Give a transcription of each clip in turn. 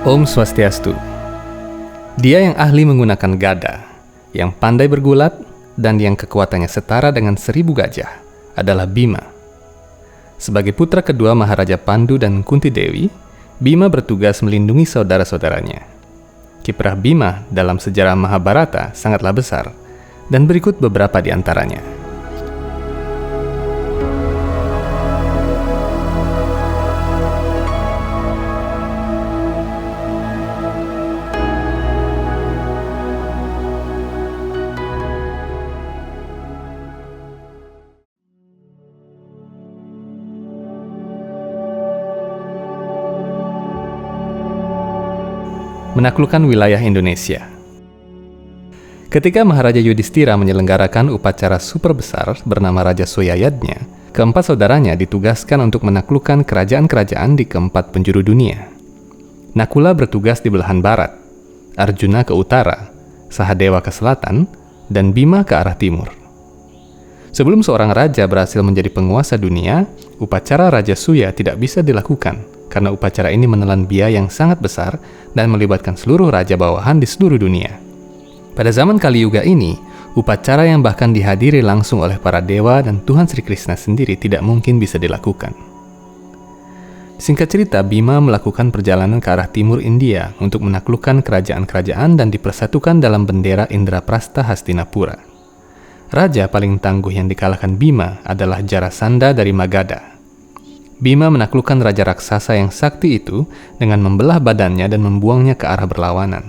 Om Swastiastu. Dia yang ahli menggunakan gada, yang pandai bergulat, dan yang kekuatannya setara dengan 1000 gajah adalah Bima. Sebagai putra kedua Maharaja Pandu dan Kunti Dewi, Bima bertugas melindungi saudara-saudaranya. Kiprah Bima dalam sejarah Mahabharata sangatlah besar, dan berikut beberapa di antaranya. Menaklukkan wilayah Indonesia. Ketika Maharaja Yudhistira menyelenggarakan upacara super besar bernama Raja Soyayadnya, keempat saudaranya ditugaskan untuk menaklukkan kerajaan-kerajaan di keempat penjuru dunia. Nakula bertugas di belahan barat, Arjuna ke utara, Sahadewa ke selatan, dan Bima ke arah timur. Sebelum seorang raja berhasil menjadi penguasa dunia, upacara Raja Suya tidak bisa dilakukan karena upacara ini menelan biaya yang sangat besar dan melibatkan seluruh raja bawahan di seluruh dunia. Pada zaman Kali Yuga ini, upacara yang bahkan dihadiri langsung oleh para dewa dan Tuhan Sri Krishna sendiri tidak mungkin bisa dilakukan. Singkat cerita, Bima melakukan perjalanan ke arah timur India untuk menaklukkan kerajaan-kerajaan dan dipersatukan dalam bendera Indraprastha Hastinapura. Raja paling tangguh yang dikalahkan Bima adalah Jarasandha dari Magadha. Bima menaklukkan raja raksasa yang sakti itu dengan membelah badannya dan membuangnya ke arah berlawanan.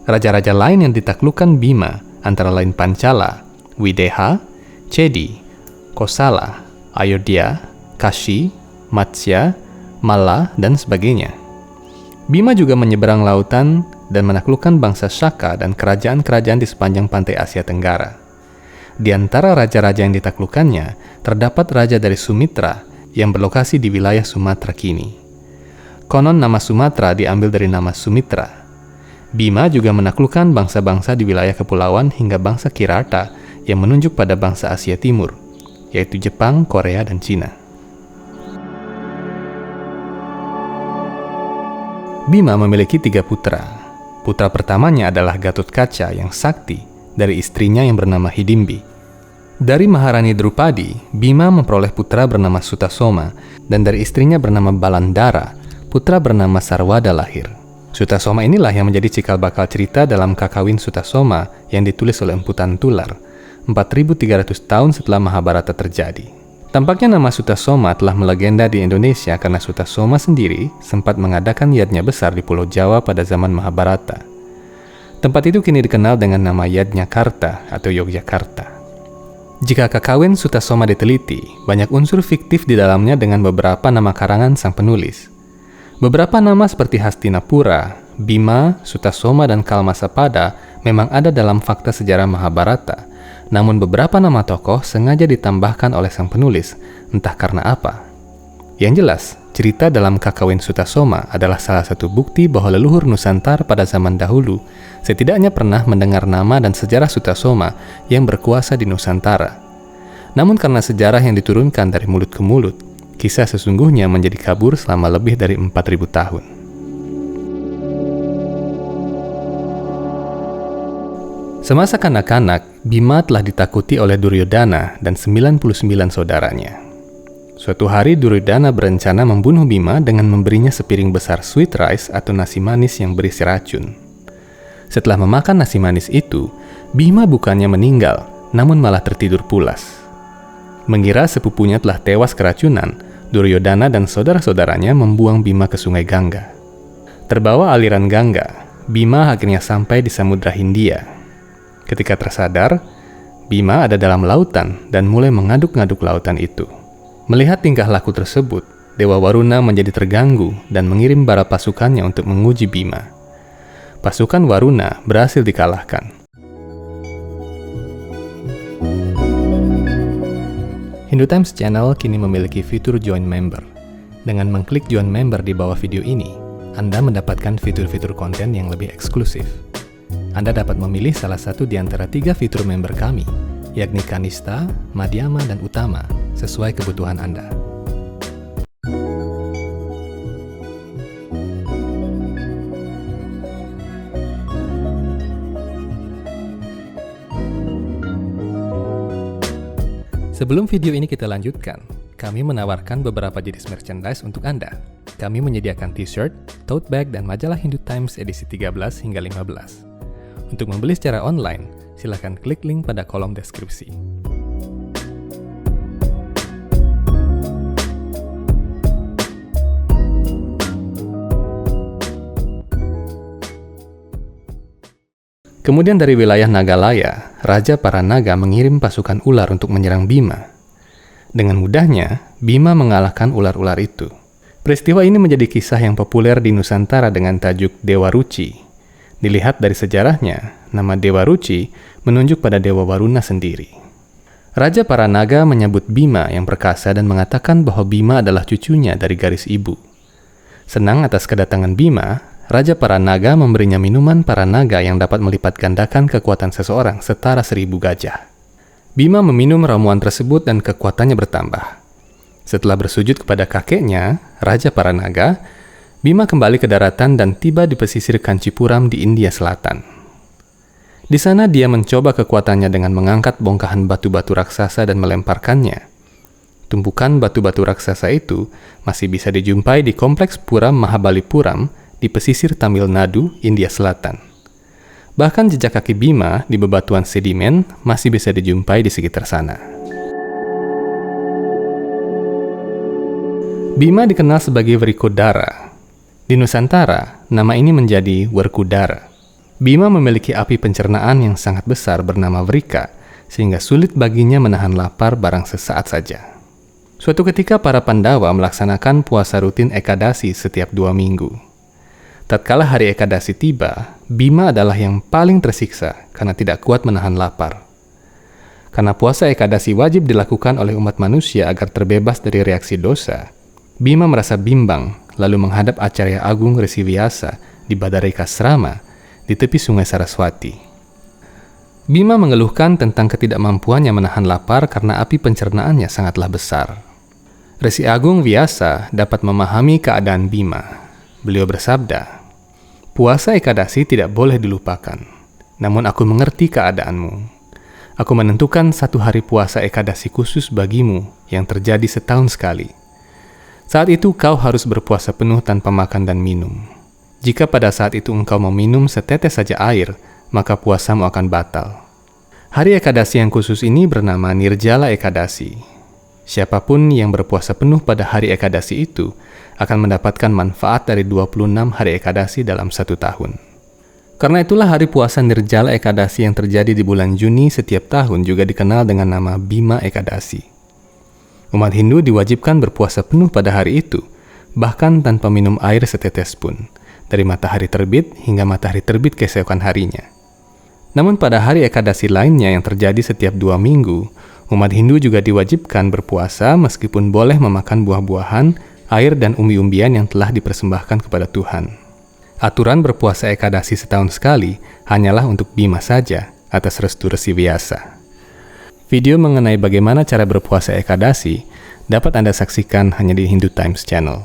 Raja-raja lain yang ditaklukkan Bima antara lain Pancala, Videha, Chedi, Kosala, Ayodhya, Kashi, Matsya, Malla, dan sebagainya. Bima juga menyeberang lautan dan menaklukkan bangsa Shaka dan kerajaan-kerajaan di sepanjang pantai Asia Tenggara. Di antara raja-raja yang ditaklukkannya, terdapat raja dari Sumitra yang berlokasi di wilayah Sumatera kini. Konon nama Sumatera diambil dari nama Sumitra. Bima juga menaklukkan bangsa-bangsa di wilayah kepulauan hingga bangsa Kirata yang menunjuk pada bangsa Asia Timur, yaitu Jepang, Korea, dan Cina. Bima memiliki 3 putra. Putra pertamanya adalah Gatotkaca yang sakti dari istrinya yang bernama Hidimbi. Dari Maharani Drupadi, Bima memperoleh putra bernama Sutasoma, dan dari istrinya bernama Balandara, putra bernama Sarwada lahir. Sutasoma inilah yang menjadi cikal bakal cerita dalam Kakawin Sutasoma yang ditulis oleh Empu Tantular, 4300 tahun setelah Mahabharata terjadi. Tampaknya nama Sutasoma telah melegenda di Indonesia karena Sutasoma sendiri sempat mengadakan yadnya besar di Pulau Jawa pada zaman Mahabharata. Tempat itu kini dikenal dengan nama Yadnyakarta atau Yogyakarta. Jika Kakawin Sutasoma diteliti, banyak unsur fiktif di dalamnya dengan beberapa nama karangan sang penulis. Beberapa nama seperti Hastinapura, Bima, Sutasoma, dan Kalmasapada memang ada dalam fakta sejarah Mahabharata, namun beberapa nama tokoh sengaja ditambahkan oleh sang penulis, entah karena apa. Yang jelas, cerita dalam Kakawin Sutasoma adalah salah satu bukti bahwa leluhur Nusantara pada zaman dahulu setidaknya pernah mendengar nama dan sejarah Sutasoma yang berkuasa di Nusantara. Namun karena sejarah yang diturunkan dari mulut ke mulut, kisah sesungguhnya menjadi kabur selama lebih dari 4000 tahun. Semasa kanak-kanak, Bima telah ditakuti oleh Duryodhana dan 99 saudaranya. Suatu hari Duryodhana berencana membunuh Bima dengan memberinya sepiring besar sweet rice atau nasi manis yang berisi racun. Setelah memakan nasi manis itu, Bima bukannya meninggal, namun malah tertidur pulas. Mengira sepupunya telah tewas keracunan, Duryodhana dan saudara-saudaranya membuang Bima ke sungai Gangga. Terbawa aliran Gangga, Bima akhirnya sampai di Samudra Hindia. Ketika tersadar, Bima ada dalam lautan dan mulai mengaduk-ngaduk lautan itu. Melihat tingkah laku tersebut, Dewa Waruna menjadi terganggu dan mengirim bala pasukannya untuk menguji Bima. Pasukan Waruna berhasil dikalahkan. Hindu Times Channel kini memiliki fitur Join Member. Dengan mengklik Join Member di bawah video ini, Anda mendapatkan fitur-fitur konten yang lebih eksklusif. Anda dapat memilih salah satu di antara 3 fitur member kami, yakni Kanista, Madhyama, dan Utama, sesuai kebutuhan Anda. Sebelum video ini kita lanjutkan, kami menawarkan beberapa jenis merchandise untuk Anda. Kami menyediakan t-shirt, tote bag, dan majalah Hindu Times edisi 13 hingga 15. Untuk membeli secara online, silakan klik link pada kolom deskripsi. Kemudian dari wilayah Nagalaya, Raja para Naga mengirim pasukan ular untuk menyerang Bima. Dengan mudahnya, Bima mengalahkan ular-ular itu. Peristiwa ini menjadi kisah yang populer di Nusantara dengan tajuk Dewa Ruci. Dilihat dari sejarahnya, nama Dewa Ruci menunjuk pada Dewa Waruna sendiri. Raja para Naga menyebut Bima yang perkasa dan mengatakan bahwa Bima adalah cucunya dari garis ibu. Senang atas kedatangan Bima, Raja para Naga memberinya minuman para naga yang dapat melipat gandakan kekuatan seseorang setara 1000 gajah. Bima meminum ramuan tersebut dan kekuatannya bertambah. Setelah bersujud kepada kakeknya, Raja para Naga, Bima kembali ke daratan dan tiba di pesisir Kancipuram di India Selatan. Di sana dia mencoba kekuatannya dengan mengangkat bongkahan batu-batu raksasa dan melemparkannya. Tumpukan batu-batu raksasa itu masih bisa dijumpai di kompleks Pura Mahabalipuram di pesisir Tamil Nadu, India Selatan. Bahkan jejak kaki Bima di bebatuan sedimen masih bisa dijumpai di sekitar sana. Bima dikenal sebagai Wrikodara. Di Nusantara, nama ini menjadi Werkudara. Bima memiliki api pencernaan yang sangat besar bernama Wrika, sehingga sulit baginya menahan lapar barang sesaat saja. Suatu ketika para Pandawa melaksanakan puasa rutin Ekadasi setiap 2 minggu. Tatkala hari Ekadasi tiba, Bima adalah yang paling tersiksa karena tidak kuat menahan lapar. Karena puasa Ekadasi wajib dilakukan oleh umat manusia agar terbebas dari reaksi dosa, Bima merasa bimbang lalu menghadap Acarya Agung Resi Vyasa di Badarikasrama di tepi sungai Saraswati. Bima mengeluhkan tentang ketidakmampuannya menahan lapar karena api pencernaannya sangatlah besar. Resi Agung Vyasa dapat memahami keadaan Bima. Beliau bersabda, "Puasa Ekadasi tidak boleh dilupakan, namun aku mengerti keadaanmu. Aku menentukan 1 hari puasa Ekadasi khusus bagimu yang terjadi setahun sekali. Saat itu kau harus berpuasa penuh tanpa makan dan minum. Jika pada saat itu engkau meminum setetes saja air, maka puasamu akan batal." Hari Ekadasi yang khusus ini bernama Nirjala Ekadasi. Siapapun yang berpuasa penuh pada hari Ekadasi itu akan mendapatkan manfaat dari 26 hari Ekadasi dalam 1 tahun. Karena itulah hari puasa Nirjala Ekadasi yang terjadi di bulan Juni setiap tahun juga dikenal dengan nama Bima Ekadasi. Umat Hindu diwajibkan berpuasa penuh pada hari itu, bahkan tanpa minum air setetes pun, dari matahari terbit hingga matahari terbit keesokan harinya. Namun pada hari Ekadasi lainnya yang terjadi setiap 2 minggu, umat Hindu juga diwajibkan berpuasa meskipun boleh memakan buah-buahan, air dan umbi-umbian yang telah dipersembahkan kepada Tuhan. Aturan berpuasa Ekadasi setahun sekali hanyalah untuk Bima saja atas restu Resi Vyasa. Video mengenai bagaimana cara berpuasa Ekadasi dapat Anda saksikan hanya di Hindu Times Channel.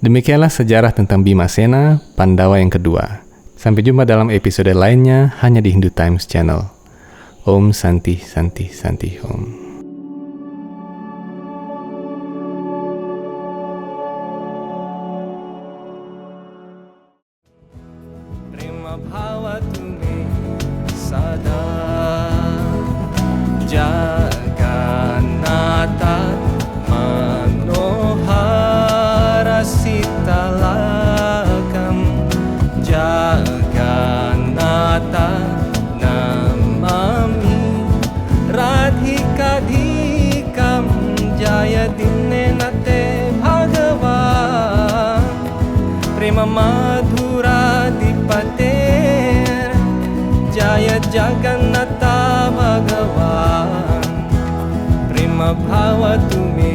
Demikianlah sejarah tentang Bimasena, Pandawa yang kedua. Sampai jumpa dalam episode lainnya hanya di Hindu Times Channel. Om Santi Santi Santi Om. Bhava tume sada Jagannatha manohara sitalakam Jagannatha namami radhikadhikam jaya dinne nate bhagavan prema madhura dipate Jaya Jagannatha Bhagavan Prema Bhava Tume